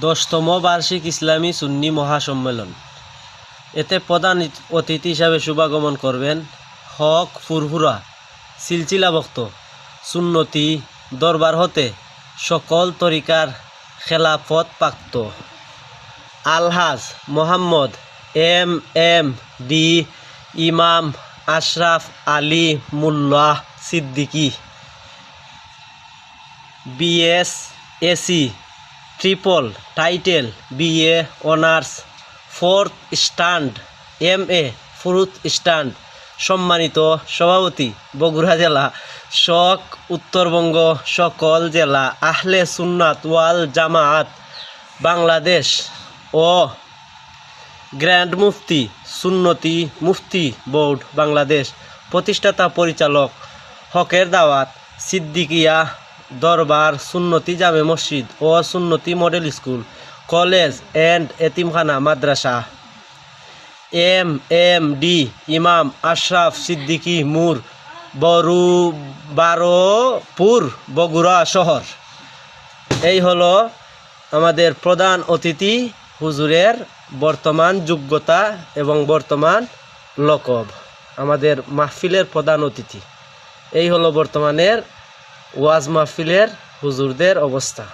10তম বার্ষিক ইসলামী সুন্নি মহাসম্মেলন। এতে প্রধান অতিথি হিসাবে শুভাগমন করবেন হক ফুরফুরা সিলসিলাভুক্ত সুন্নতি দরবার হতে সকল তরিকার খেলাফত প্রাপ্ত আলহাজ Mohammad MMD. Imam Ashraf Ali Mollah Siddiqui, BSSC triple title BA honours fourth stand MA fourth stand, সম্মানিত সভাপতি বগুড়া জেলা শক উত্তরবঙ্গ সকল জেলা আহলে সুন্নাত ওয়াল জামাআত বাংলাদেশ ও গ্র্যান্ড মুফতি সুন্নতি মুফতি বোর্ড বাংলাদেশ, প্রতিষ্ঠাতা পরিচালক হকের দাওয়াত সিদ্দিকিয়া দরবার সুন্নতি জামে মসজিদ ও সুন্নতি মডেল স্কুল কলেজ অ্যান্ড এতিমখানা মাদ্রাসা, এম.এম.ডি. ইমাম আশরাফ সিদ্দিকী মুর বারোপুর বগুড়া শহর। এই হলো আমাদের প্রধান অতিথি হুজুরের বর্তমান যোগ্যতা এবং বর্তমান লকব, আমাদের মাহফিলের প্রধান অতিথি। এই হলো বর্তমানের ওয়াজ মাহফিলের হুজুরদের অবস্থা।